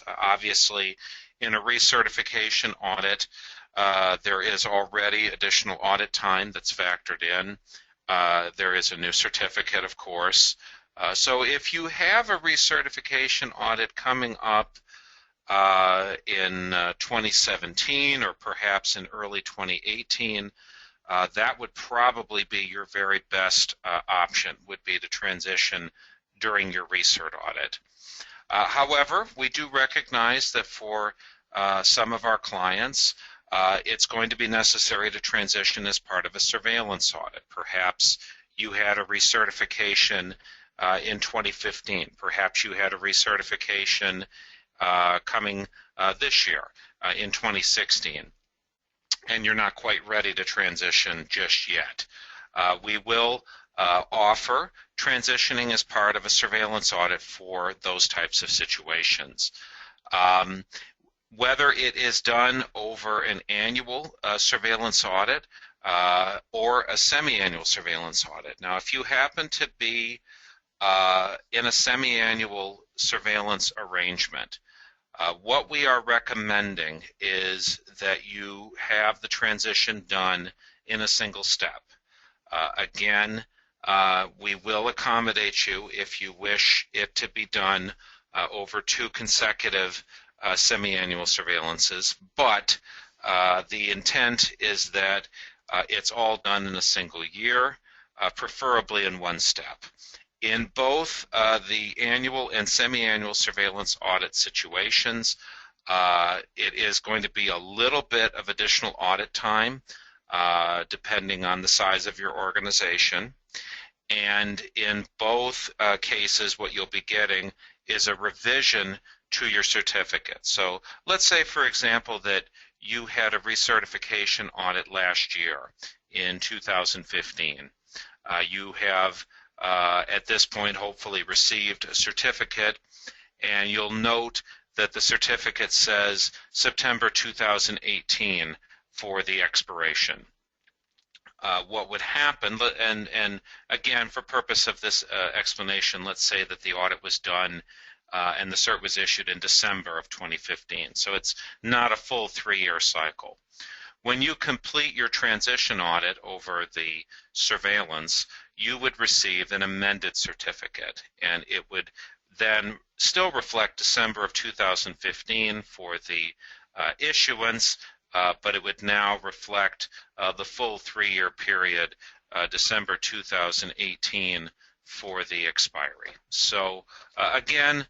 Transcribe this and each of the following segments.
Obviously, in a recertification audit, there is already additional audit time that's factored in. There is a new certificate, of course. So if you have a recertification audit coming up in 2017 or perhaps in early 2018, that would probably be your very best option, would be to transition during your recert audit. However, we do recognize that for some of our clients, it's going to be necessary to transition as part of a surveillance audit. Perhaps you had a recertification in 2015. Perhaps you had a recertification coming this year in 2016, and you're not quite ready to transition just yet. We will offer transitioning as part of a surveillance audit for those types of situations. Whether it is done over an annual surveillance audit or a semi-annual surveillance audit. Now, if you happen to be in a semi-annual surveillance arrangement, what we are recommending is that you have the transition done in a single step. Again, we will accommodate you if you wish it to be done over 2 consecutive semi-annual surveillances, but the intent is that it's all done in a single year, preferably in 1 step. In both the annual and semi-annual surveillance audit situations, it is going to be a little bit of additional audit time, depending on the size of your organization. And in both cases, what you'll be getting is a revision to your certificate. So let's say, for example, that you had a recertification audit last year in 2015. You have, at this point, hopefully received a certificate, and you'll note that the certificate says September 2018 for the expiration. What would happen, and again, for purpose of this explanation, let's say that the audit was done and the cert was issued in December of 2015. So it's not a full 3-year cycle. When you complete your transition audit over the surveillance, you would receive an amended certificate, and it would then still reflect December of 2015 for the issuance, but it would now reflect the full 3-year period, December 2018, for the expiry. So again,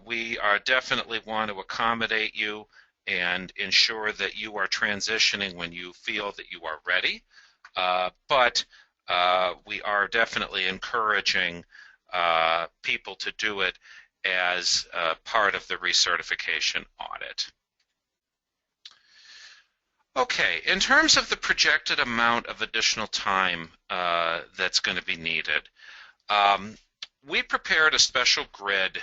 we are definitely want to accommodate you and ensure that you are transitioning when you feel that you are ready, but we are definitely encouraging people to do it as part of the recertification audit. Okay, in terms of the projected amount of additional time that's going to be needed, we prepared a special grid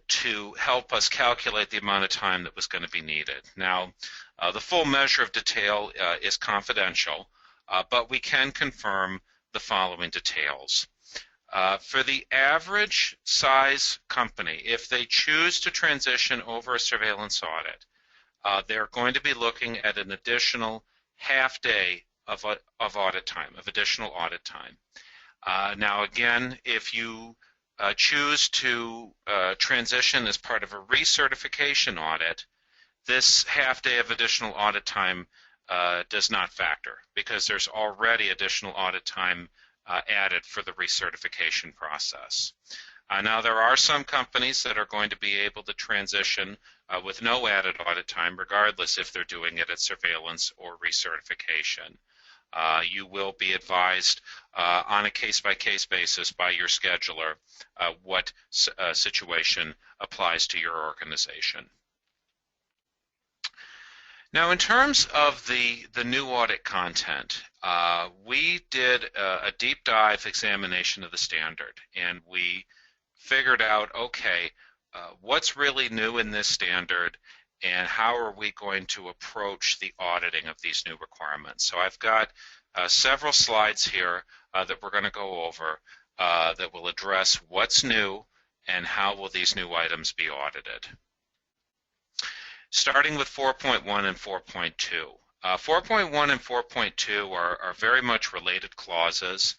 to help us calculate the amount of time that was going to be needed. Now, the full measure of detail is confidential, but we can confirm the following details. For the average size company, if they choose to transition over a surveillance audit, they're going to be looking at an additional half day of audit time, of additional audit time. Now again, if you choose to transition as part of a recertification audit, this half day of additional audit time does not factor, because there's already additional audit time added for the recertification process. Now, there are some companies that are going to be able to transition with no added audit time, regardless if they're doing it at surveillance or recertification. You will be advised on a case-by-case basis by your scheduler what situation applies to your organization. Now, in terms of the new audit content, we did a deep dive examination of the standard, and we figured out, okay, what's really new in this standard, and how are we going to approach the auditing of these new requirements. So I've got several slides here that we're going to go over that will address what's new and how will these new items be audited. starting with 4.1 and 4.2. 4.1 and 4.2 are very much related clauses,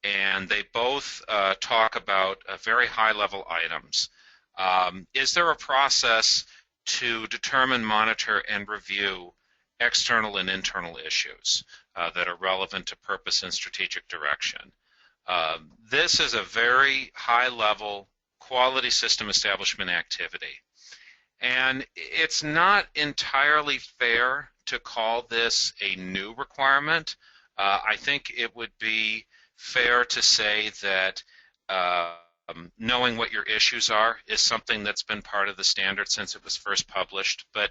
and they both talk about very high-level items. Is there a process to determine, monitor, and review external and internal issues that are relevant to purpose and strategic direction? This is a very high-level quality system establishment activity. And it's not entirely fair to call this a new requirement. I think it would be fair to say that knowing what your issues are is something that's been part of the standard since it was first published. But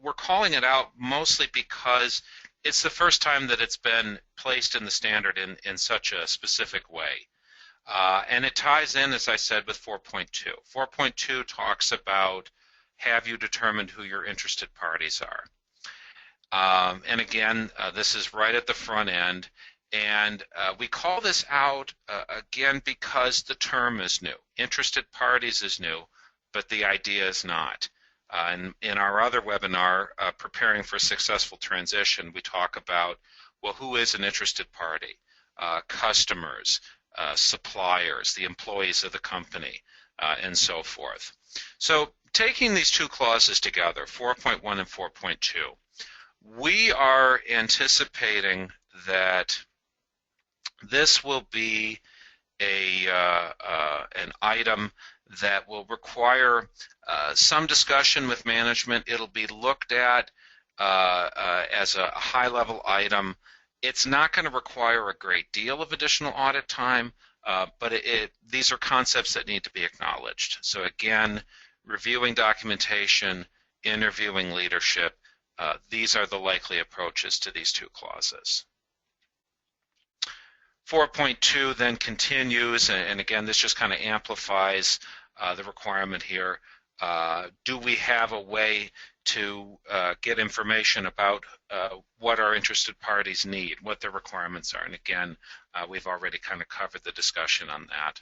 we're calling it out mostly because it's the first time that it's been placed in the standard in such a specific way. And it ties in, as I said, with 4.2. 4.2 talks about, have you determined who your interested parties are? And again, this is right at the front end. And we call this out, again, because the term is new. Interested parties is new, but the idea is not. And in our other webinar, Preparing for Successful Transition, we talk about, well, who is an interested party? Customers, suppliers, the employees of the company, and so forth. So taking these two clauses together, 4.1 and 4.2, we are anticipating that this will be an item that will require some discussion with management. It'll be looked at as a high-level item. It's not going to require a great deal of additional audit time, but these are concepts that need to be acknowledged. So again, reviewing documentation, interviewing leadership, these are the likely approaches to these two clauses. 4.2 then continues, and again, this just kind of amplifies the requirement here. Do we have a way to get information about what our interested parties need, what their requirements are? And again, we've already kind of covered the discussion on that.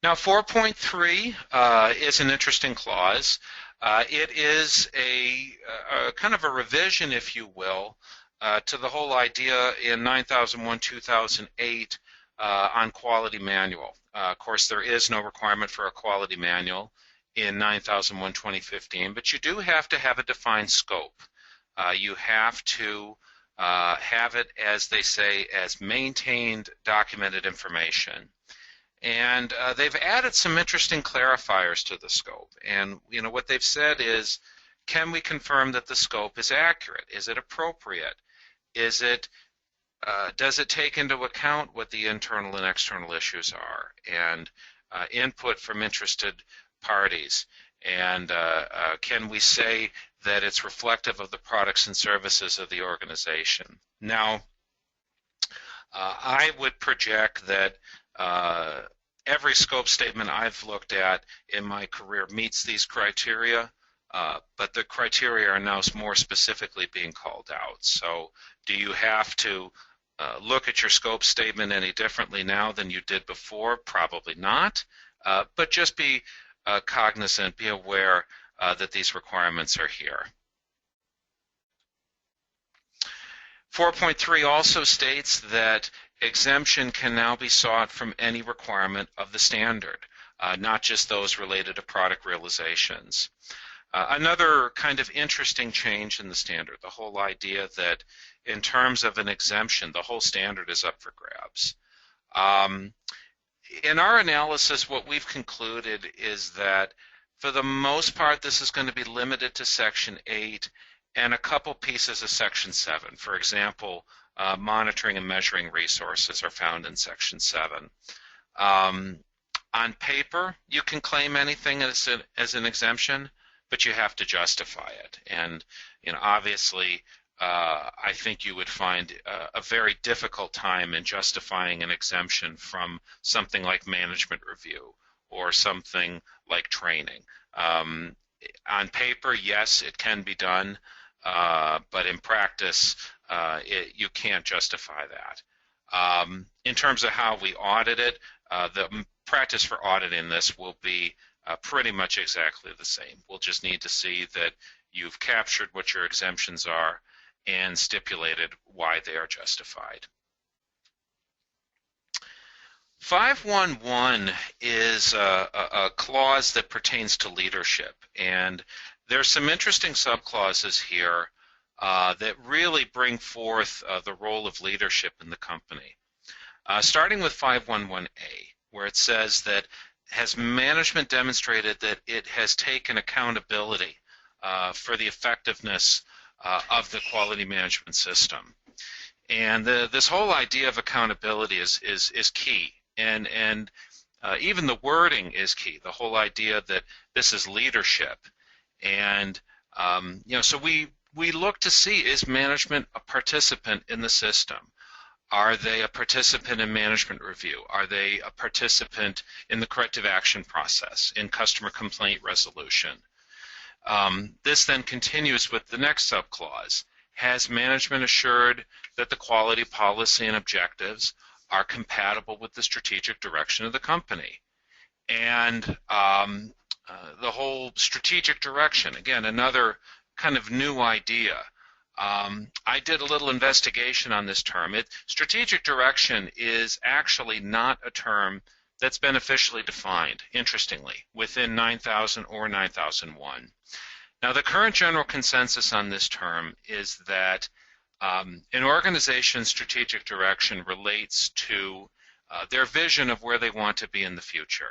Now, 4.3 is an interesting clause. It is a kind of a revision, if you will, to the whole idea in 9001-2008 on quality manual. Of course, there is no requirement for a quality manual in 9001-2015, but you do have to have a defined scope. You have to have it, as they say, as maintained documented information. And they've added some interesting clarifiers to the scope. And what they've said is, can we confirm that the scope is accurate? Is it appropriate? Is it does it take into account what the internal and external issues are, and input from interested parties? And can we say that it's reflective of the products and services of the organization? Now, I would project that every scope statement I've looked at in my career meets these criteria, but the criteria are now more specifically being called out. So do you have to look at your scope statement any differently now than you did before? Probably not, but just be cognizant, be aware that these requirements are here. 4.3 also states that exemption can now be sought from any requirement of the standard, not just those related to product realizations. Another kind of interesting change in the standard, the whole idea that in terms of an exemption, the whole standard is up for grabs. In our analysis, what we've concluded is that for the most part, this is going to be limited to Section 8 and a couple pieces of Section 7. For example, monitoring and measuring resources are found in Section 7. On paper, you can claim anything as an exemption, but you have to justify it. And obviously, I think you would find a very difficult time in justifying an exemption from something like management review or something like training. On paper, yes, it can be done, but in practice, you can't justify that. In terms of how we audit it, the practice for auditing this will be pretty much exactly the same. We'll just need to see that you've captured what your exemptions are and stipulated why they are justified. 511 is a clause that pertains to leadership, and there's some interesting subclauses here that really bring forth the role of leadership in the company. Starting with 511A, where it says that has management demonstrated that it has taken accountability for the effectiveness of the quality management system. And this whole idea of accountability is key. And even the wording is key, the whole idea that this is leadership. And, so we look to see, is management a participant in the system? Are they a participant in management review? Are they a participant in the corrective action process, in customer complaint resolution? This then continues with the next subclause. Has management assured that the quality policy and objectives are compatible with the strategic direction of the company? And the whole strategic direction, again, another kind of new idea. I did a little investigation on this term. Strategic direction is actually not a term that's been officially defined, interestingly, within 9000 or 9001. Now, the current general consensus on this term is that an organization's strategic direction relates to their vision of where they want to be in the future.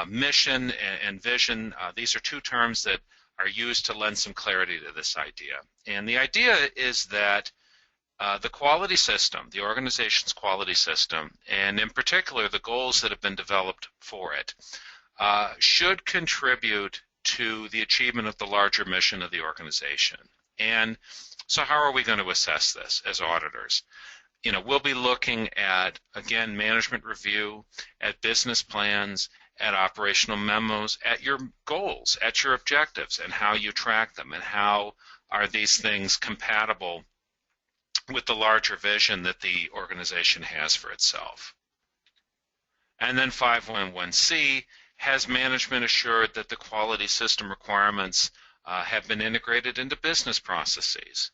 Mission and vision, these are two terms that are used to lend some clarity to this idea. And the idea is that the quality system, the organization's quality system, and in particular the goals that have been developed for it, should contribute to the achievement of the larger mission of the organization. And so how are we going to assess this as auditors? We'll be looking at, again, management review, at business plans, at operational memos, at your goals, at your objectives, and how you track them, and how are these things compatible with the larger vision that the organization has for itself. And then 511C, has management assured that the quality system requirements have been integrated into business processes?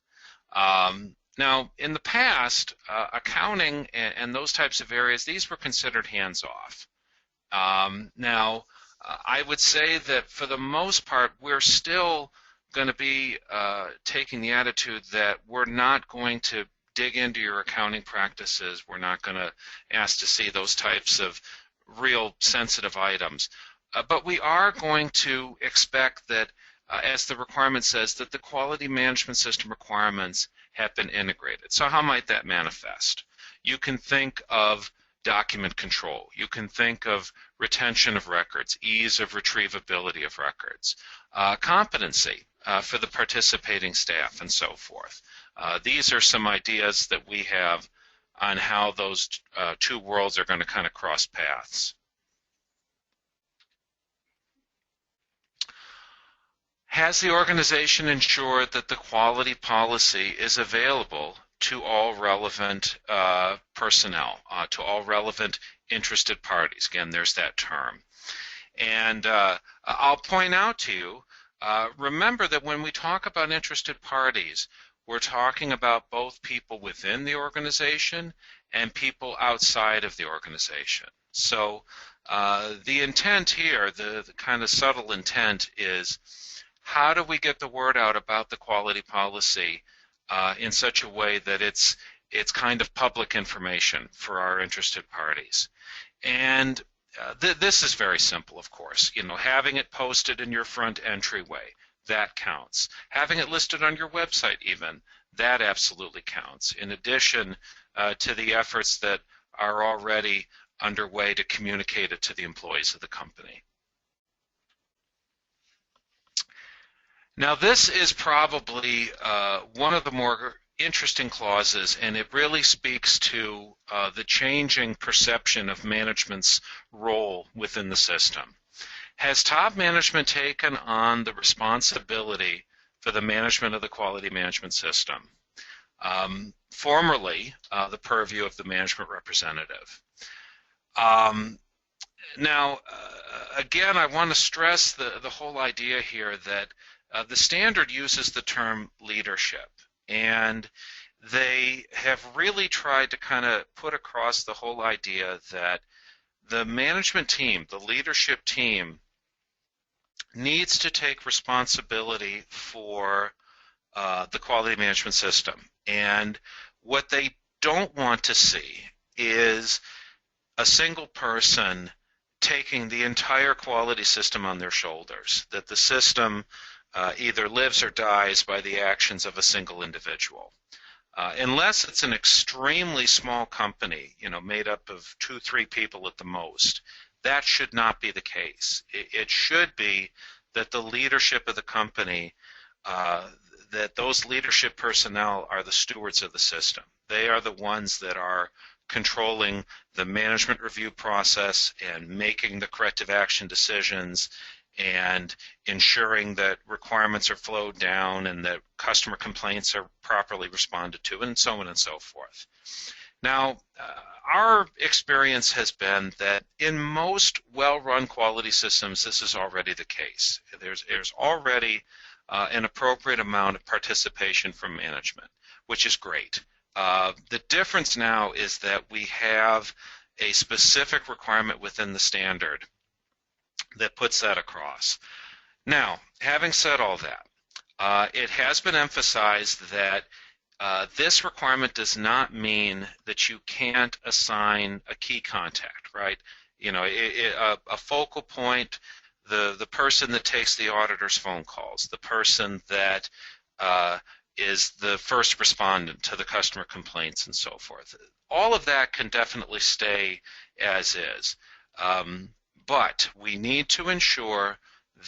Now, in the past, accounting and those types of areas, these were considered hands-off. Now, I would say that for the most part, we're still going to be taking the attitude that we're not going to dig into your accounting practices. We're not going to ask to see those types of real sensitive items. But we are going to expect that, as the requirement says, that the quality management system requirements have been integrated. So how might that manifest? You can think of document control. You can think of retention of records, ease of retrievability of records, competency for the participating staff, and so forth. These are some ideas that we have on how those two worlds are going to kind of cross paths. Has the organization ensured that the quality policy is available to all relevant personnel, to all relevant interested parties? Again, there's that term. And I'll point out to you, remember that when we talk about interested parties, we're talking about both people within the organization and people outside of the organization. So the intent here, the kind of subtle intent, is how do we get the word out about the quality policy in such a way that it's kind of public information for our interested parties? And this is very simple, of course. Having it posted in your front entryway, that counts. Having it listed on your website even, that absolutely counts, in addition to the efforts that are already underway to communicate it to the employees of the company. Now, this is probably one of the more interesting clauses, and it really speaks to the changing perception of management's role within the system. Has top management taken on the responsibility for the management of the quality management system? Formerly, the purview of the management representative. Now, again, I want to stress the whole idea here that the standard uses the term leadership, and they have really tried to kind of put across the whole idea that the management team, the leadership team, needs to take responsibility for the quality management system. And what they don't want to see is a single person taking the entire quality system on their shoulders, that the system either lives or dies by the actions of a single individual. Unless it's an extremely small company, made up of 2, 3 people at the most, that should not be the case. It should be that the leadership of the company, that those leadership personnel are the stewards of the system. They are the ones that are controlling the management review process and making the corrective action decisions and ensuring that requirements are flowed down and that customer complaints are properly responded to, and so on and so forth. Now, our experience has been that in most well-run quality systems, this is already the case. There's already an appropriate amount of participation from management, which is great. The difference now is that we have a specific requirement within the standard that puts that across. Now, having said all that, it has been emphasized that this requirement does not mean that you can't assign a key contact, right? A focal point, the person that takes the auditor's phone calls, the person that is the first respondent to the customer complaints and so forth. All of that can definitely stay as is. But we need to ensure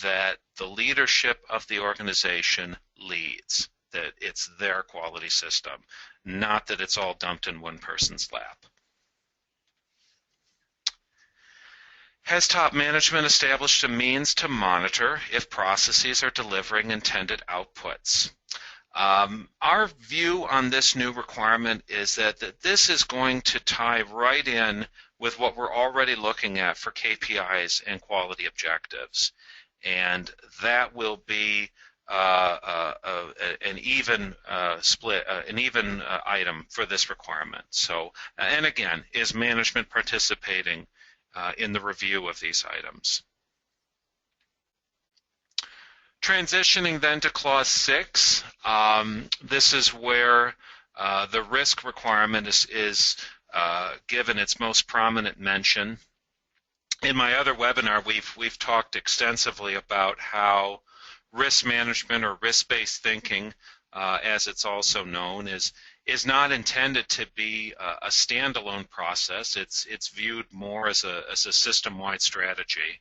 that the leadership of the organization leads, that it's their quality system, not that it's all dumped in one person's lap. Has top management established a means to monitor if processes are delivering intended outputs? Our view on this new requirement is that this is going to tie right in with what we're already looking at for KPIs and quality objectives. And that will be an even split, an even item for this requirement. So, and again, is management participating in the review of these items? Transitioning then to Clause 6, this is where the risk requirement is given its most prominent mention. In my other webinar, we've talked extensively about how risk management or risk-based thinking, as it's also known, is not intended to be a standalone process. It's viewed more as a system-wide strategy.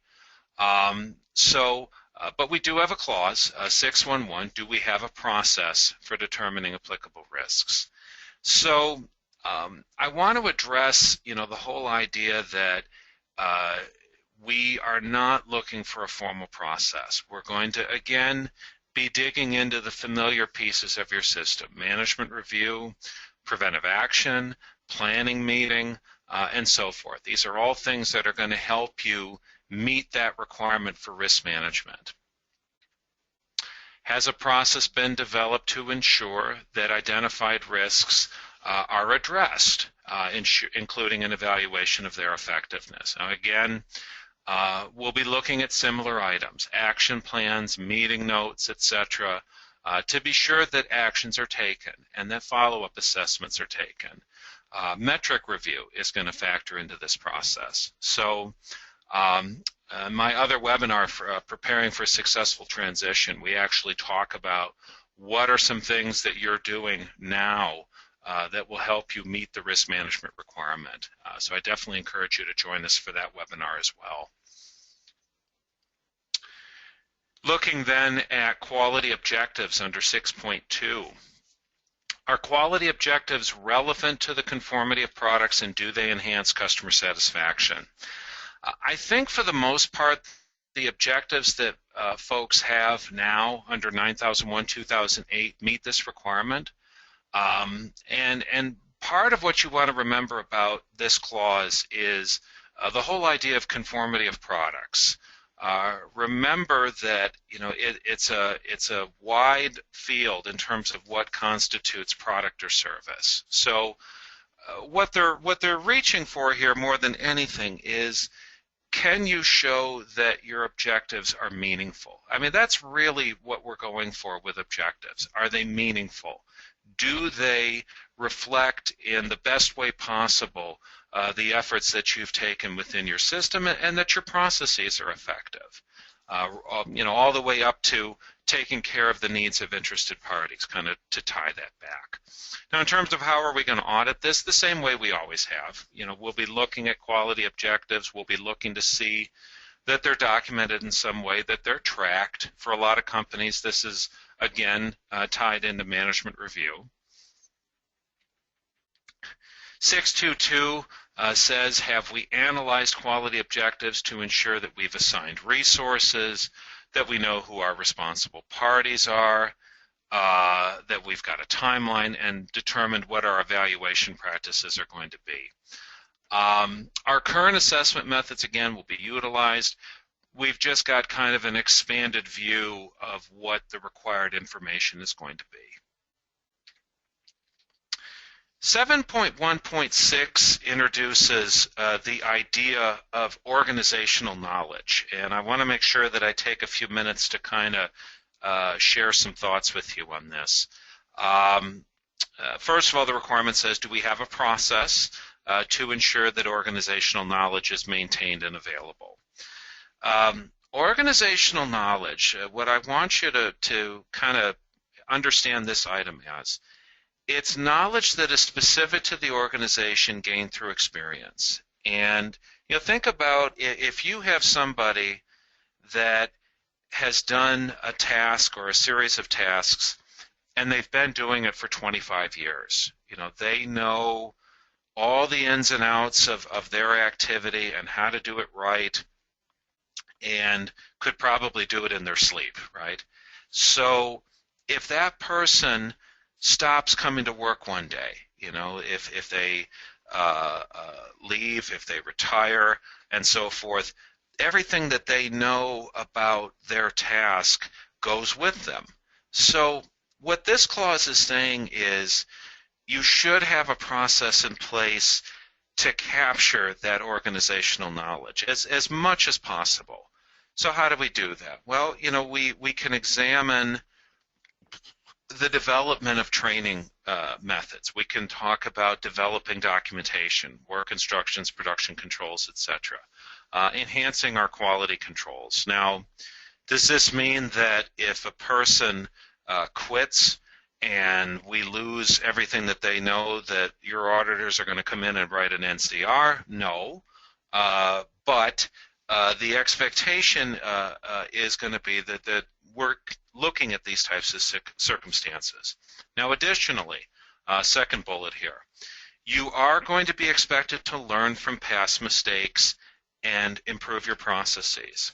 But we do have a clause, 611, do we have a process for determining applicable risks? So I want to address, the whole idea that we are not looking for a formal process. We're going to, again, be digging into the familiar pieces of your system: management review, preventive action, planning meeting, and so forth. These are all things that are going to help you meet that requirement for risk management. Has a process been developed to ensure that identified risks are addressed, including an evaluation of their effectiveness? Now, again, we'll be looking at similar items: action plans, meeting notes, etc., to be sure that actions are taken and that follow-up assessments are taken. Metric review is going to factor into this process. So my other webinar for preparing for a successful transition, we actually talk about what are some things that you're doing now that will help you meet the risk management requirement. So I definitely encourage you to join us for that webinar as well. Looking then at quality objectives under 6.2. Are quality objectives relevant to the conformity of products, and do they enhance customer satisfaction? I think for the most part, the objectives that folks have now under 9001-2008 meet this requirement. And part of what you want to remember about this clause is The whole idea of conformity of products. Remember that it's a wide field in terms of what constitutes product or service. So what they're reaching for here more than anything is, can you show that your objectives are meaningful? I mean, that's really what we're going for with objectives. Are they meaningful? Do they reflect in the best way possible the efforts that you've taken within your system, and that your processes are effective? All the way up to taking care of the needs of interested parties, kind of to tie that back. Now, in terms of how are we going to audit this, the same way we always have. We'll be looking at quality objectives. We'll be looking to see that they're documented in some way, that they're tracked. For a lot of companies, this is, again, tied into management review. 622 says, have we analyzed quality objectives to ensure that we've assigned resources, that we know who our responsible parties are, that we've got a timeline, and determined what our evaluation practices are going to be. Our current assessment methods, again, will be utilized. We've just got kind of an expanded view of what the required information is going to be. 7.1.6 introduces the idea of organizational knowledge, and I want to make sure that I take a few minutes to kind of share some thoughts with you on this. First of all, the requirement says, do we have a process to ensure that organizational knowledge is maintained and available? Organizational knowledge, what I want you to kind of understand this item as, it's knowledge that is specific to the organization gained through experience. And think about if you have somebody that has done a task or a series of tasks, and they've been doing it for 25 years. They know all the ins and outs of their activity and how to do it right, and could probably do it in their sleep, right? So if that person stops coming to work one day, if they leave, if they retire, and so forth, everything that they know about their task goes with them. So what this clause is saying is, you should have a process in place to capture that organizational knowledge as much as possible. So how do we do that? Well, we can examine the development of training methods. We can talk about developing documentation, work instructions, production controls, etc. Enhancing our quality controls. Now, does this mean that if a person quits and we lose everything that they know, that your auditors are going to come in and write an NCR? No. But the expectation is going to be that we're looking at these types of circumstances. Now, additionally, second bullet here, you are going to be expected to learn from past mistakes and improve your processes.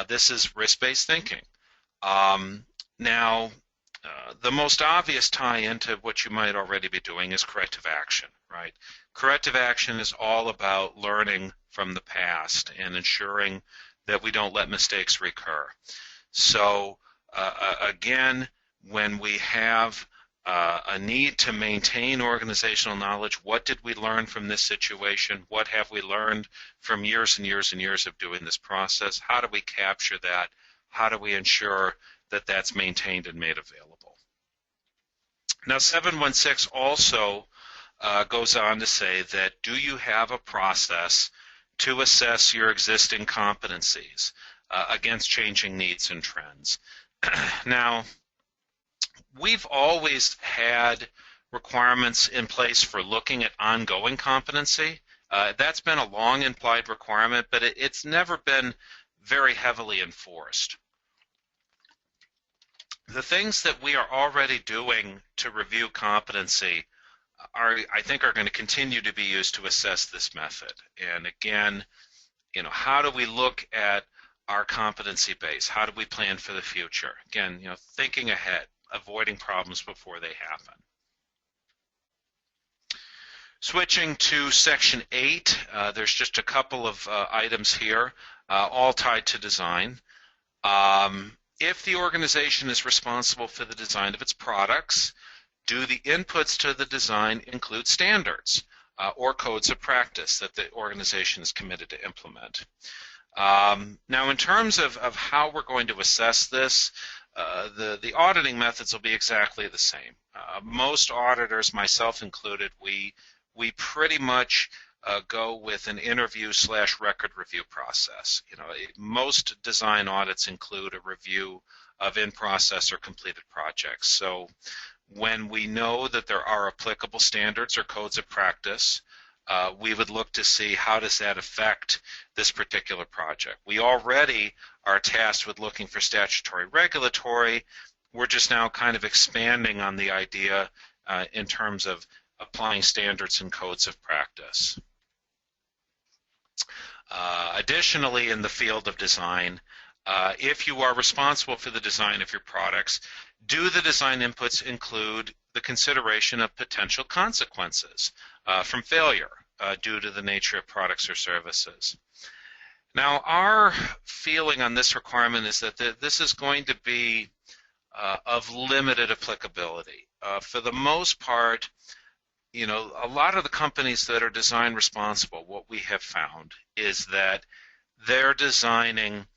This is risk-based thinking. Now, the most obvious tie-in to what you might already be doing is corrective action, right? Corrective action is all about learning from the past and ensuring that we don't let mistakes recur. So, again, when we have a need to maintain organizational knowledge, what did we learn from this situation? What have we learned from years and years and years of doing this process? How do we capture that? How do we ensure that that's maintained and made available? Now, 716 also goes on to say that, do you have a process to assess your existing competencies against changing needs and trends? Now, we've always had requirements in place for looking at ongoing competency. That's been a long implied requirement, but it's never been very heavily enforced. The things that we are already doing to review competency I think are going to continue to be used to assess this method. And again, how do we look at our competency base? How do we plan for the future? Again, thinking ahead, avoiding problems before they happen. Switching to Section 8, there's just a couple of items here, all tied to design. If the organization is responsible for the design of its products, do the inputs to the design include standards or codes of practice that the organization is committed to implement? Now, in terms of how we're going to assess this, the auditing methods will be exactly the same. Most auditors, myself included, we pretty much go with an interview/record review process. Most design audits include a review of in-process or completed projects. So when we know that there are applicable standards or codes of practice, we would look to see how does that affect this particular project. We already are tasked with looking for statutory regulatory. We're just now kind of expanding on the idea in terms of applying standards and codes of practice. Additionally, in the field of design, if you are responsible for the design of your products, do the design inputs include the consideration of potential consequences from failure due to the nature of products or services? Now, our feeling on this requirement is that this is going to be of limited applicability. For the most part, a lot of the companies that are design responsible, what we have found is that they're designing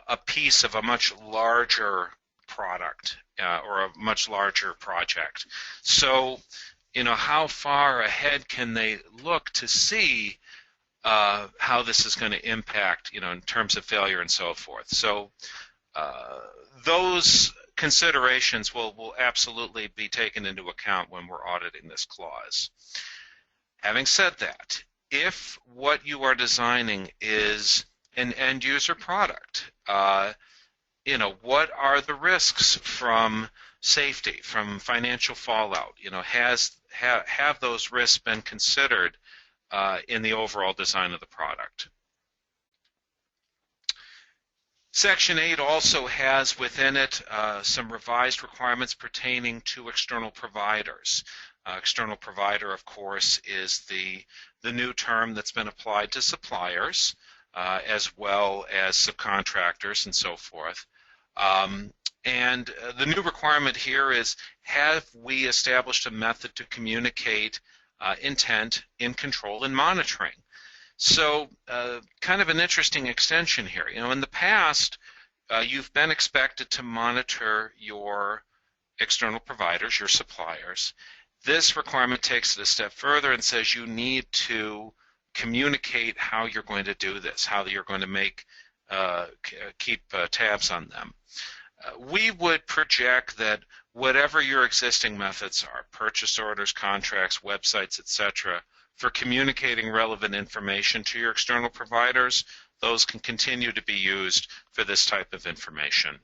a piece of a much larger product or a much larger project. So, how far ahead can they look to see how this is going to impact, in terms of failure and so forth? So those considerations will absolutely be taken into account when we're auditing this clause. Having said that, if what you are designing is an end-user product, what are the risks from safety, from financial fallout? Have those risks been considered in the overall design of the product? Section 8 also has within it some revised requirements pertaining to external providers. External provider, of course, is the new term that's been applied to suppliers as well as subcontractors and so forth. And the new requirement here is, have we established a method to communicate intent in control and monitoring? So kind of an interesting extension here. In the past, you've been expected to monitor your external providers, your suppliers. This requirement takes it a step further and says you need to communicate how you're going to do this, how you're going to keep tabs on them. We would project that whatever your existing methods are, purchase orders, contracts, websites, etc., for communicating relevant information to your external providers, those can continue to be used for this type of information.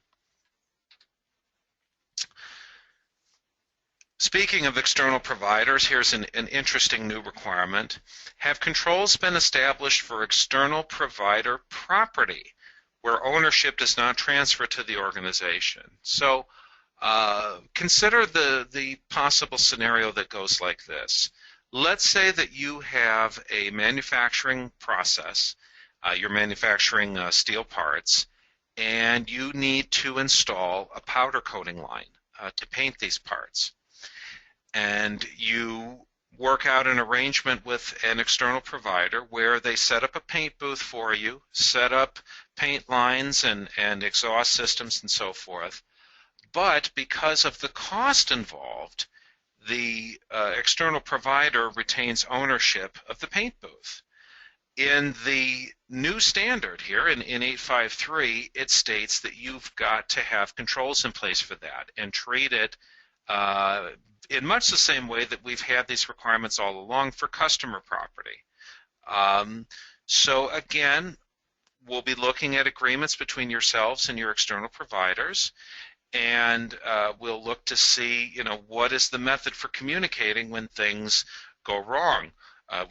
Speaking of external providers, here's an interesting new requirement. Have controls been established for external provider property where ownership does not transfer to the organization? So consider the possible scenario that goes like this. Let's say that you have a manufacturing process, you're manufacturing steel parts, and you need to install a powder coating line to paint these parts. And you work out an arrangement with an external provider where they set up a paint booth for you, set up paint lines and exhaust systems and so forth. But because of the cost involved, the external provider retains ownership of the paint booth. In the new standard here, in 853, it states that you've got to have controls in place for that and treat it in much the same way that we've had these requirements all along for customer property. So again, we'll be looking at agreements between yourselves and your external providers, and we'll look to see, what is the method for communicating when things go wrong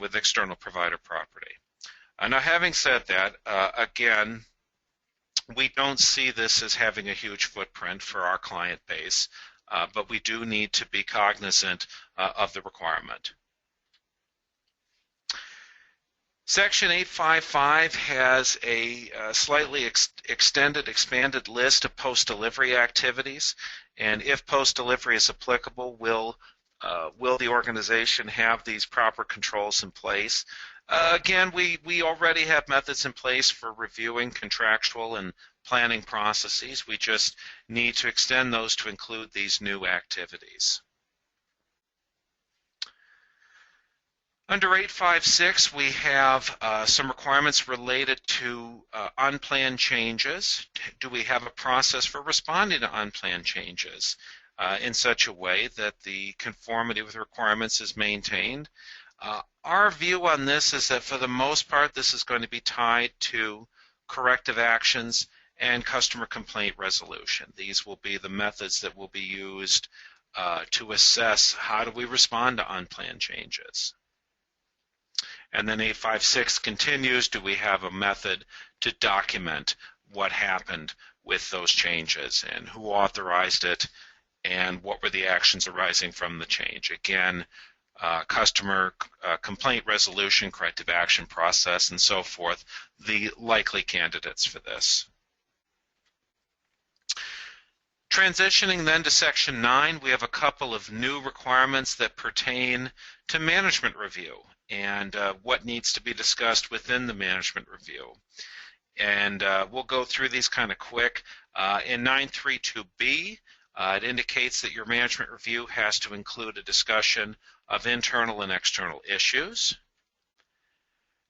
with external provider property. Now, having said that, again, we don't see this as having a huge footprint for our client base, but we do need to be cognizant of the requirement. Section 855 has a slightly expanded list of post-delivery activities, and if post-delivery is applicable, will the organization have these proper controls in place? Again, we already have methods in place for reviewing contractual and planning processes. We just need to extend those to include these new activities. Under 856, we have some requirements related to unplanned changes. Do we have a process for responding to unplanned changes in such a way that the conformity with requirements is maintained? Our view on this is that for the most part, this is going to be tied to corrective actions and customer complaint resolution. These will be the methods that will be used to assess how do we respond to unplanned changes. And then 856 continues, do we have a method to document what happened with those changes and who authorized it and what were the actions arising from the change? Again, customer complaint resolution, corrective action process, and so forth, the likely candidates for this. Transitioning then to Section 9, we have a couple of new requirements that pertain to management review and what needs to be discussed within the management review. And we'll go through these kind of quick. In 932B, it indicates that your management review has to include a discussion of internal and external issues.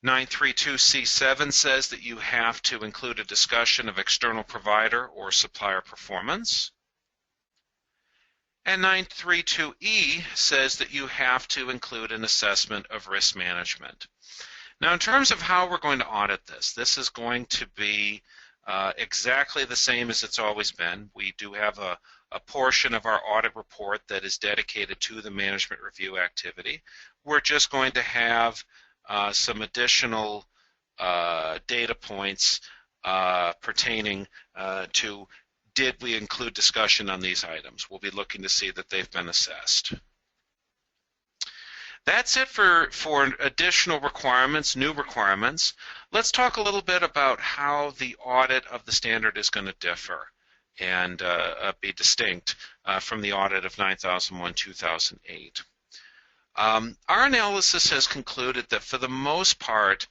932C7 says that you have to include a discussion of external provider or supplier performance. And 932E says that you have to include an assessment of risk management. Now, in terms of how we're going to audit this, this is going to be exactly the same as it's always been. We do have a portion of our audit report that is dedicated to the management review activity. We're just going to have some additional data points pertaining to did we include discussion on these items. We'll be looking to see that they've been assessed. That's it for additional requirements, new requirements. Let's talk a little bit about how the audit of the standard is going to differ and be distinct from the audit of 9001-2008. Our analysis has concluded that for the most part,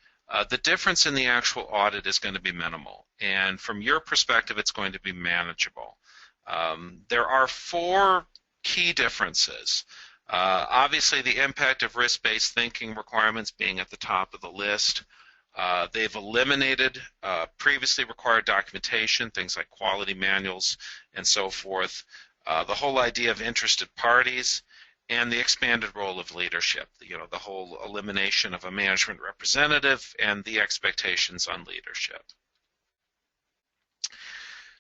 the difference in the actual audit is going to be minimal, and from your perspective, it's going to be manageable. There are four key differences. Obviously, the impact of risk-based thinking requirements being at the top of the list. They've eliminated previously required documentation, things like quality manuals and so forth. The whole idea of interested parties, and the expanded role of leadership, the whole elimination of a management representative and the expectations on leadership.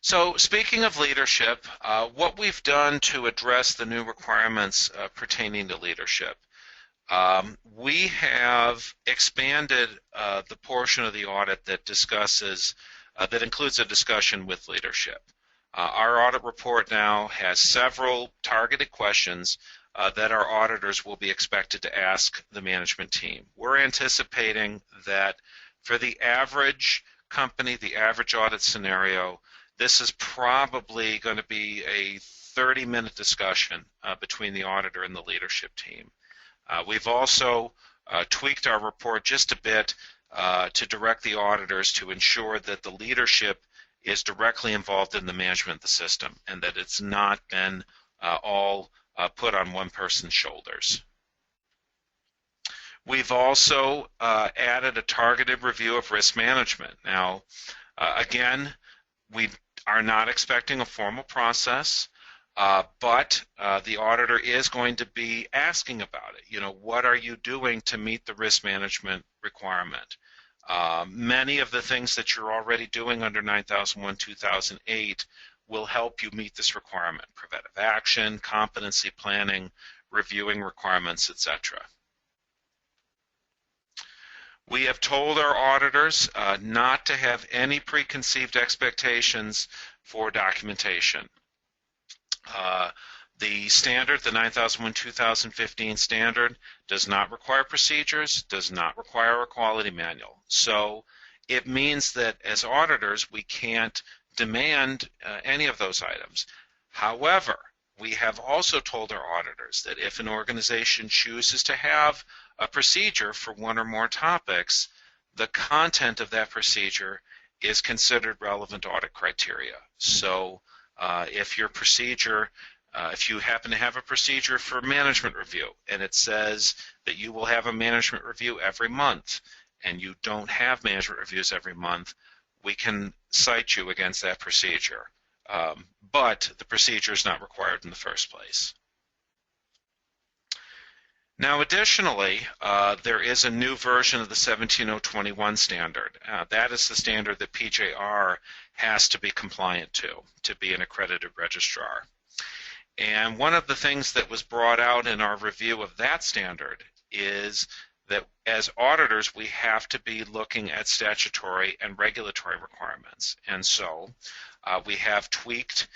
So speaking of leadership, what we've done to address the new requirements pertaining to leadership, we have expanded the portion of the audit that discusses, that includes a discussion with leadership. Our audit report now has several targeted questions that our auditors will be expected to ask the management team. We're anticipating that for the average company, the average audit scenario, this is probably going to be a 30-minute discussion between the auditor and the leadership team. We've also tweaked our report just a bit to direct the auditors to ensure that the leadership is directly involved in the management of the system and that it's not been all put on one person's shoulders. We've also added a targeted review of risk management. Now, again, we are not expecting a formal process, but the auditor is going to be asking about it. What are you doing to meet the risk management requirement? Many of the things that you're already doing under 9001-2008 will help you meet this requirement: preventive action, competency planning, reviewing requirements, etc. We have told our auditors not to have any preconceived expectations for documentation. The standard, the 9001-2015 standard, does not require procedures, does not require a quality manual. So it means that as auditors, we can't demand any of those items. However, we have also told our auditors that if an organization chooses to have a procedure for one or more topics, the content of that procedure is considered relevant audit criteria. So if your procedure if you happen to have a procedure for management review and it says that you will have a management review every month and you don't have management reviews every month, we can cite you against that procedure. But the procedure is not required in the first place. Now, additionally, there is a new version of the 17021 standard. That is the standard that PJR has to be compliant to be an accredited registrar. And one of the things that was brought out in our review of that standard is that as auditors, we have to be looking at statutory and regulatory requirements. And so we have tweaked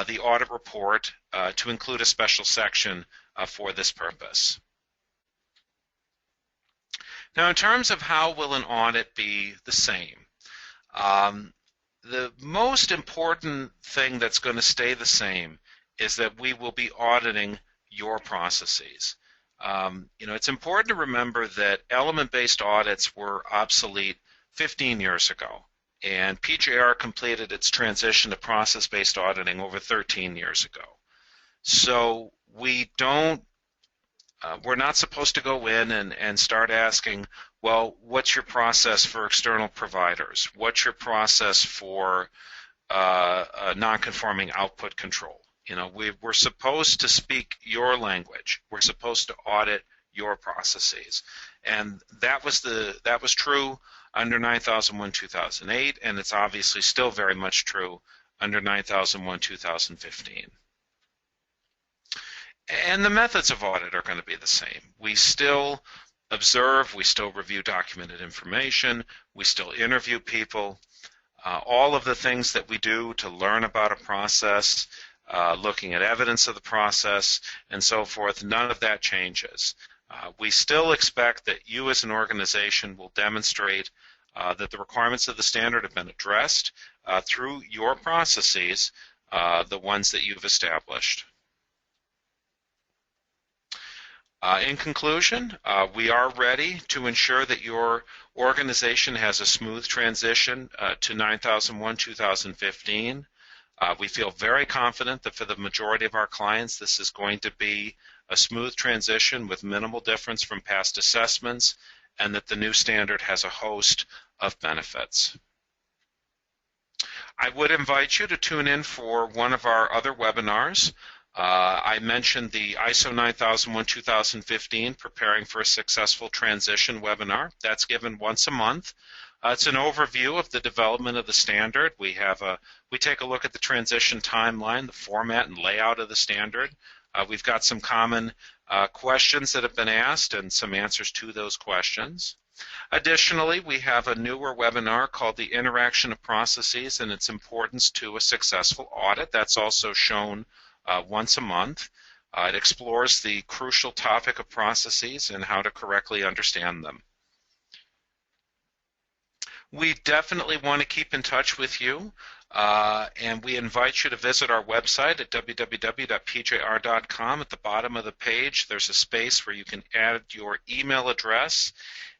the audit report to include a special section for this purpose. Now, in terms of how will an audit be the same, the most important thing that's going to stay the same is that we will be auditing your processes. It's important to remember that element-based audits were obsolete 15 years ago, and PJR completed its transition to process-based auditing over 13 years ago. So we're not supposed to go in and start asking, well, what's your process for external providers? What's your process for non-conforming output control? We're supposed to speak your language. We're supposed to audit your processes. And that was true under 9001-2008, and it's obviously still very much true under 9001-2015. And the methods of audit are going to be the same. We still observe, we still review documented information, we still interview people. All of the things that we do to learn about a process, looking at evidence of the process, and so forth, none of that changes. We still expect that you as an organization will demonstrate that the requirements of the standard have been addressed through your processes, the ones that you've established. In conclusion, we are ready to ensure that your organization has a smooth transition to 9001-2015. We feel very confident that for the majority of our clients, this is going to be a smooth transition with minimal difference from past assessments, and that the new standard has a host of benefits. I would invite you to tune in for one of our other webinars. I mentioned the ISO 9001-2015 Preparing for a Successful Transition webinar. That's given once a month. It's an overview of the development of the standard. We take a look at the transition timeline, the format and layout of the standard. We've got some common questions that have been asked and some answers to those questions. Additionally, we have a newer webinar called The Interaction of Processes and Its Importance to a Successful Audit. That's also shown once a month. It explores the crucial topic of processes and how to correctly understand them. We definitely want to keep in touch with you, and we invite you to visit our website at www.pjr.com. At the bottom of the page, there's a space where you can add your email address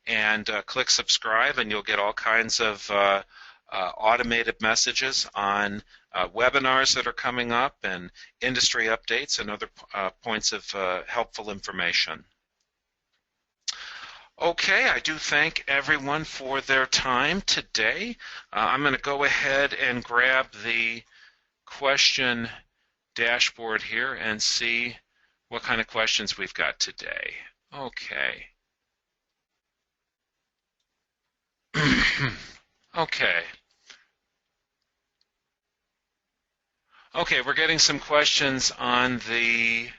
and click subscribe, and you'll get all kinds of automated messages on webinars that are coming up and industry updates and other points of helpful information. Okay, I do thank everyone for their time today. I'm going to go ahead and grab the question dashboard here and see what kind of questions we've got today. Okay. Okay. Okay, we're getting some questions on the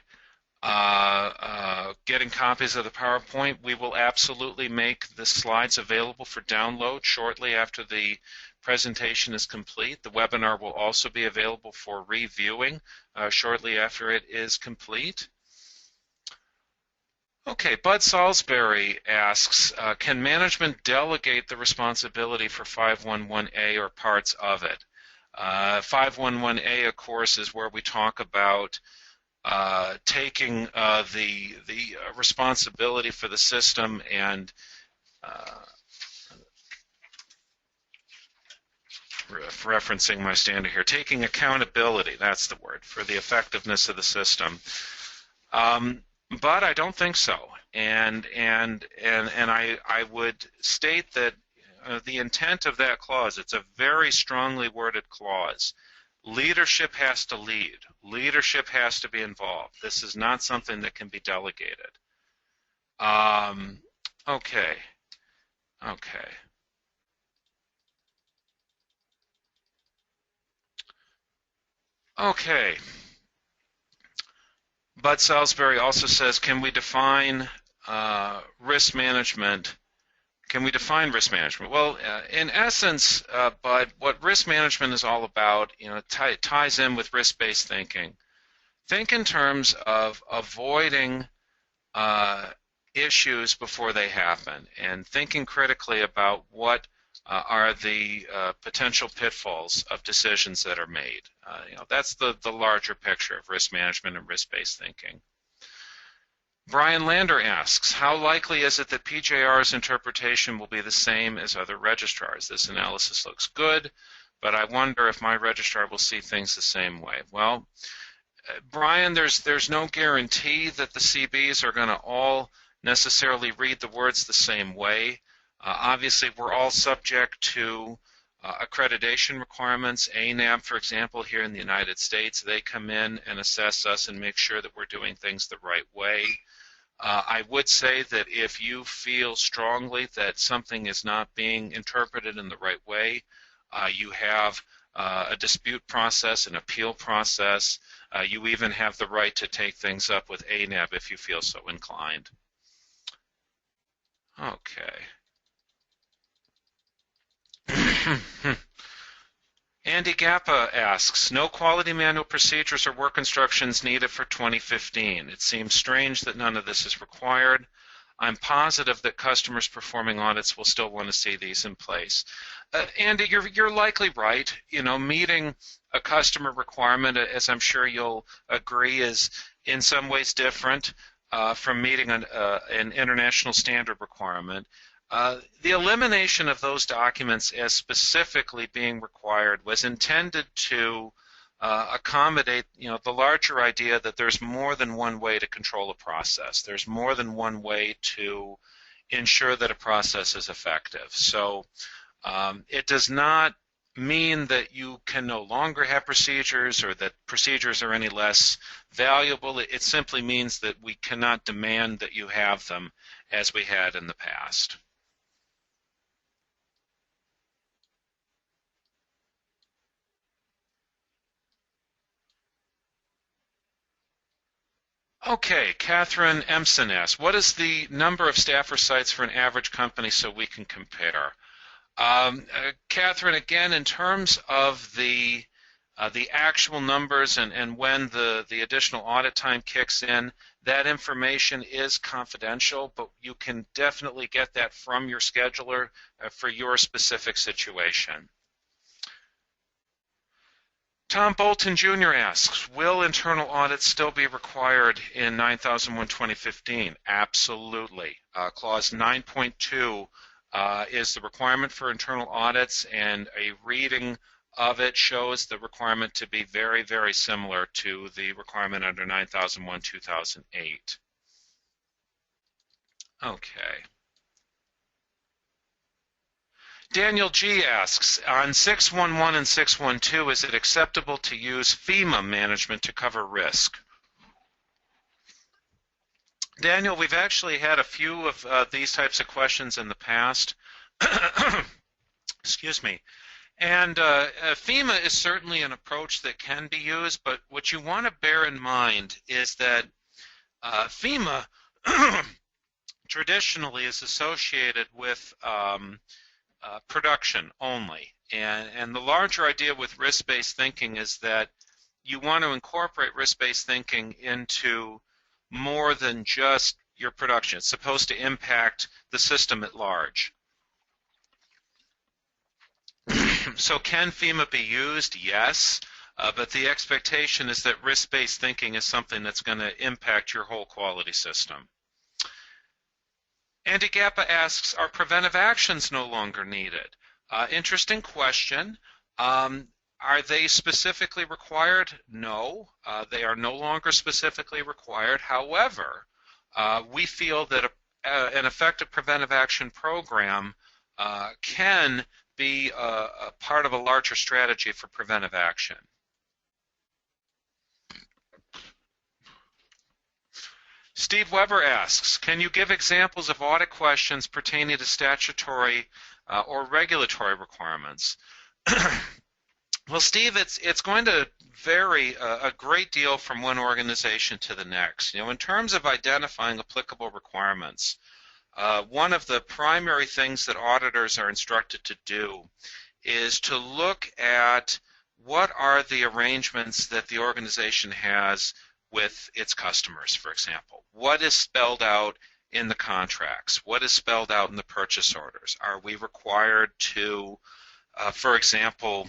getting copies of the PowerPoint. We will absolutely make the slides available for download shortly after the presentation is complete. The webinar will also be available for reviewing shortly after it is complete. Okay, Bud Salisbury asks, can management delegate the responsibility for 511A or parts of it? 511A, of course, is where we talk about taking the responsibility for the system and referencing my standard here, taking accountability, that's the word, for the effectiveness of the system. But I don't think so, and I would state that the intent of that clause, it's a very strongly worded clause. Leadership has to lead. Leadership has to be involved. This is not something that can be delegated. Okay. Bud Salisbury also says, can we define risk management? Can we define risk management? Well, in essence, Bud, what risk management is all about, ties in with risk-based thinking. Think in terms of avoiding issues before they happen, and thinking critically about what are the potential pitfalls of decisions that are made. That's the larger picture of risk management and risk-based thinking. Brian Lander asks, how likely is it that PJR's interpretation will be the same as other registrars? This analysis looks good, but I wonder if my registrar will see things the same way. Well, Brian, there's no guarantee that the CBs are going to all necessarily read the words the same way. Obviously, we're all subject to accreditation requirements. ANAB, for example, here in the United States, they come in and assess us and make sure that we're doing things the right way. I would say that if you feel strongly that something is not being interpreted in the right way, you have a dispute process, an appeal process. You even have the right to take things up with ANAB if you feel so inclined. Okay. Andy Gappa asks, no quality manual procedures or work instructions needed for 2015. It seems strange that none of this is required. I'm positive that customers performing audits will still want to see these in place. Andy, you're likely right. Meeting a customer requirement, as I'm sure you'll agree, is in some ways different from meeting an international standard requirement. The elimination of those documents as specifically being required was intended to accommodate, the larger idea that there's more than one way to control a process. There's more than one way to ensure that a process is effective. So it does not mean that you can no longer have procedures or that procedures are any less valuable. It simply means that we cannot demand that you have them as we had in the past. Okay, Catherine Empson asks, what is the number of staffer sites for an average company so we can compare? Catherine, again, in terms of the actual numbers and when the additional audit time kicks in, that information is confidential, but you can definitely get that from your scheduler for your specific situation. Tom Bolton Jr. asks, will internal audits still be required in 9001 2015? Absolutely. Clause 9.2 is the requirement for internal audits, and a reading of it shows the requirement to be very, very similar to the requirement under 9001 2008. Okay. Daniel G. asks, on 611 and 612, is it acceptable to use FEMA management to cover risk? Daniel, we've actually had a few of these types of questions in the past. Excuse me. And FEMA is certainly an approach that can be used, but what you want to bear in mind is that FEMA traditionally is associated with production only. And the larger idea with risk-based thinking is that you want to incorporate risk-based thinking into more than just your production. It's supposed to impact the system at large. So can FEMA be used? Yes. But the expectation is that risk-based thinking is something that's going to impact your whole quality system. Andy Gappa asks, are preventive actions no longer needed? Interesting question. Are they specifically required? No, they are no longer specifically required. However, we feel that an effective preventive action program can be a part of a larger strategy for preventive action. Steve Weber asks, can you give examples of audit questions pertaining to statutory or regulatory requirements? Well, Steve, it's going to vary a great deal from one organization to the next. In terms of identifying applicable requirements, one of the primary things that auditors are instructed to do is to look at what are the arrangements that the organization has with its customers, for example. What is spelled out in the contracts? What is spelled out in the purchase orders? Are we required to, for example,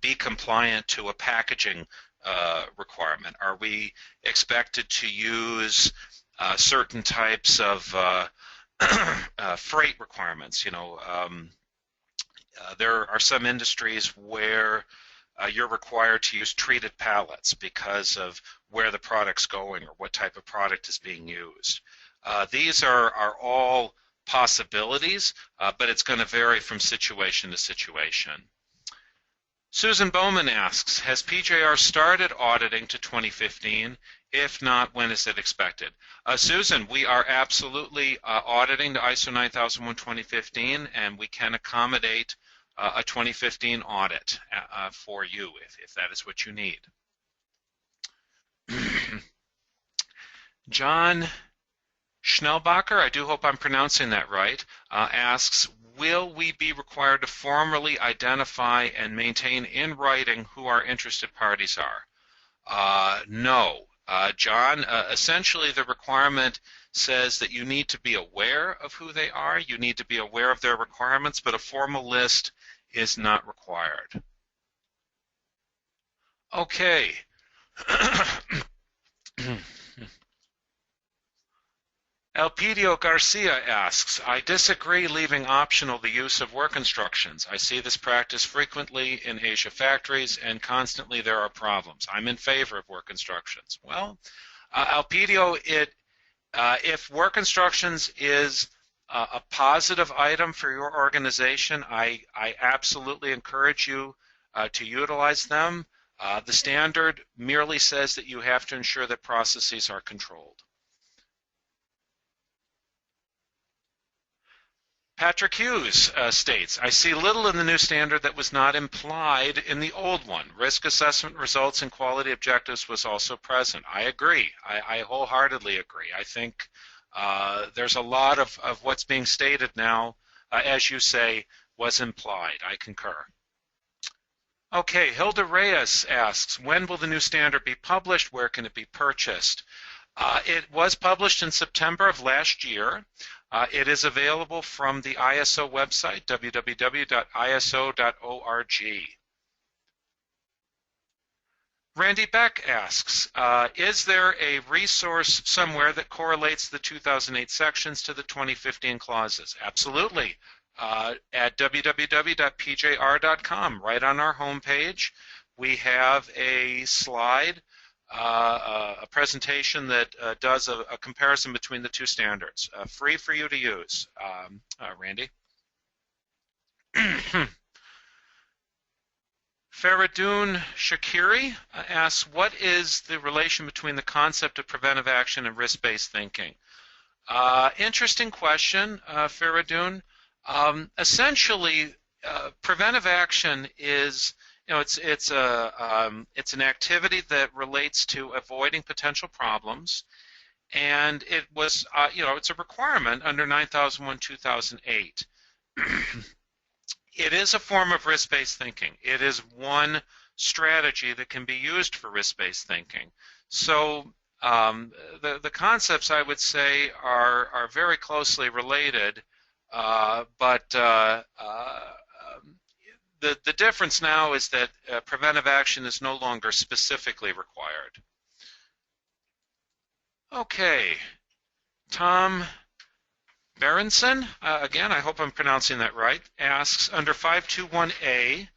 be compliant to a packaging requirement? Are we expected to use certain types of freight requirements? There are some industries where you're required to use treated pallets because of where the product's going or what type of product is being used. These are all possibilities, but it's going to vary from situation to situation. Susan Bowman asks, has PJR started auditing to 2015? If not, when is it expected? Susan, we are absolutely auditing to ISO 9001 2015, and we can accommodate a 2015 audit for you if that is what you need. John Schnellbacher, I do hope I'm pronouncing that right, asks, will we be required to formally identify and maintain in writing who our interested parties are? No. John, essentially the requirement says that you need to be aware of who they are, you need to be aware of their requirements, but a formal list is not required. Okay. Elpidio Garcia asks, I disagree leaving optional the use of work instructions. I see this practice frequently in Asia factories, and constantly there are problems. I'm in favor of work instructions. Well, Elpidio, if work instructions is a positive item for your organization, I absolutely encourage you to utilize them. The standard merely says that you have to ensure that processes are controlled. Patrick Hughes states, I see little in the new standard that was not implied in the old one. Risk assessment results and quality objectives was also present. I agree. I wholeheartedly agree. I think there's a lot of what's being stated now, as you say, was implied. I concur. Okay, Hilda Reyes asks, when will the new standard be published? Where can it be purchased? It was published in September of last year. It is available from the ISO website, www.iso.org. Randy Beck asks, is there a resource somewhere that correlates the 2008 sections to the 2015 clauses? Absolutely. At www.pjr.com, right on our homepage, we have a slide, a presentation that does a comparison between the two standards. Free for you to use, Randy. Faridun Shakiri asks, what is the relation between the concept of preventive action and risk-based thinking? Interesting question, Faridun. Essentially, preventive action is, it's an activity that relates to avoiding potential problems. and it was, it's a requirement under 9001-2008. It is a form of risk-based thinking. It is one strategy that can be used for risk-based thinking. So the concepts, I would say, are very closely related, but the difference now is that preventive action is no longer specifically required. Okay, Tom Berenson, again, I hope I'm pronouncing that right, asks, under 521A,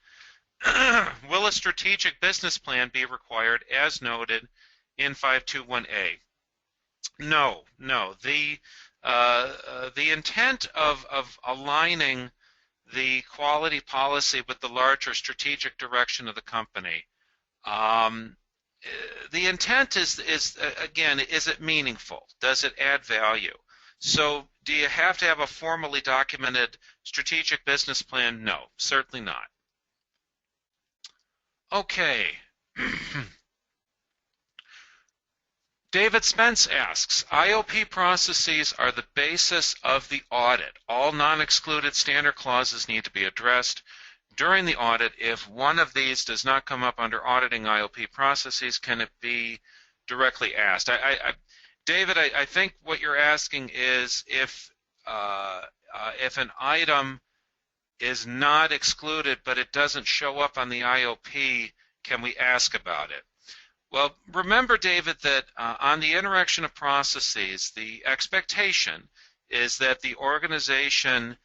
will a strategic business plan be required as noted in 521A? No. The intent of aligning the quality policy with the larger strategic direction of the company, the intent is again, is it meaningful? Does it add value? So do you have to have a formally documented strategic business plan? No, certainly not. Okay. David Spence asks, IOP processes are the basis of the audit. All non-excluded standard clauses need to be addressed during the audit. If one of these does not come up under auditing IOP processes, can it be directly asked? David, I think what you're asking is if an item is not excluded but it doesn't show up on the IOP, can we ask about it? Well, remember, David, that on the interaction of processes, the expectation is that the organization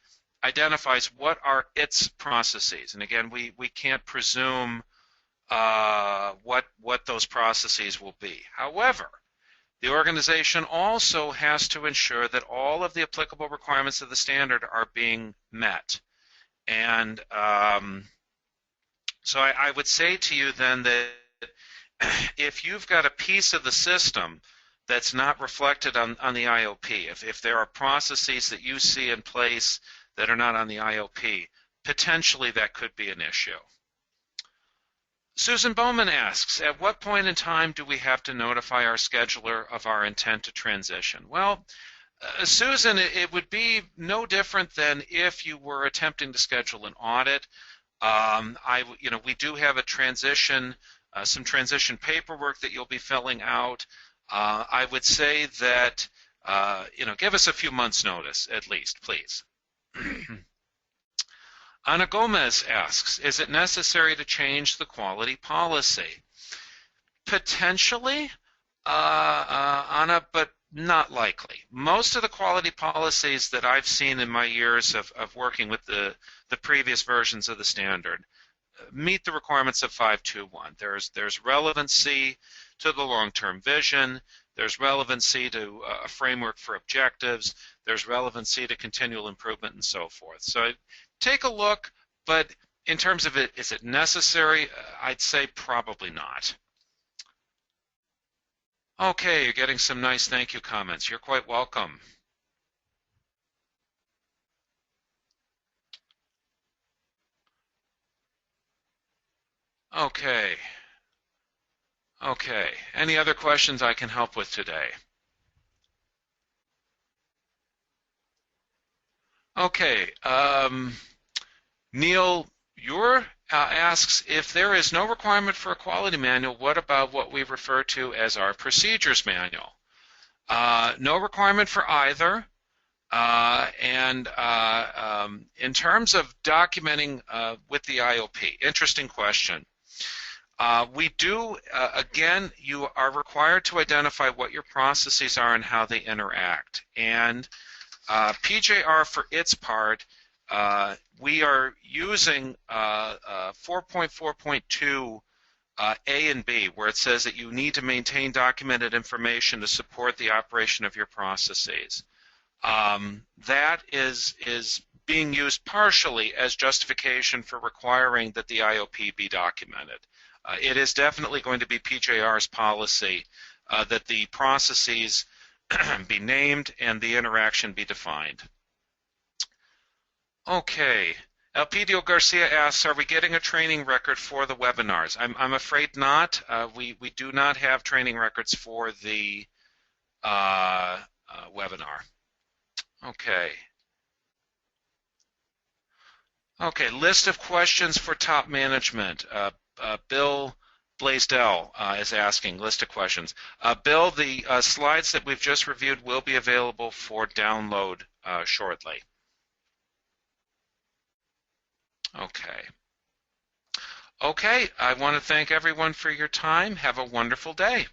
identifies what are its processes. And again, we can't presume what those processes will be. However, the organization also has to ensure that all of the applicable requirements of the standard are being met. And so I would say to you then that if you've got a piece of the system that's not reflected on the IOP, if there are processes that you see in place that are not on the IOP, potentially that could be an issue. Susan Bowman asks, at what point in time do we have to notify our scheduler of our intent to transition? Well, Susan, it would be no different than if you were attempting to schedule an audit. We do have a transition, some transition paperwork that you'll be filling out. I would say that, give us a few months' notice at least, please. Ana Gomez asks, is it necessary to change the quality policy? Potentially, Ana, but not likely. Most of the quality policies that I've seen in my years of working with the previous versions of the standard meet the requirements of 521. There's relevancy to the long-term vision. There's relevancy to a framework for objectives. There's relevancy to continual improvement and so forth. So take a look, but in terms of is it necessary? I'd say probably not. Okay, you're getting some nice thank you comments. You're quite welcome. Okay. Any other questions I can help with today? Okay. Neil, asks, if there is no requirement for a quality manual, what about what we refer to as our procedures manual? No requirement for either. In terms of documenting with the IOP, interesting question. We do, again, you are required to identify what your processes are and how they interact. And PJR, for its part, we are using 4.4.2 A and B, where it says that you need to maintain documented information to support the operation of your processes. That is being used partially as justification for requiring that the IOP be documented. It is definitely going to be PJR's policy that the processes be named and the interaction be defined. Okay. Elpidio Garcia asks, are we getting a training record for the webinars? I'm afraid not. We do not have training records for the webinar. Okay. Okay, list of questions for top management. Bill Blaisdell is asking, list of questions. Bill, the slides that we've just reviewed will be available for download shortly. Okay. Okay, I want to thank everyone for your time. Have a wonderful day.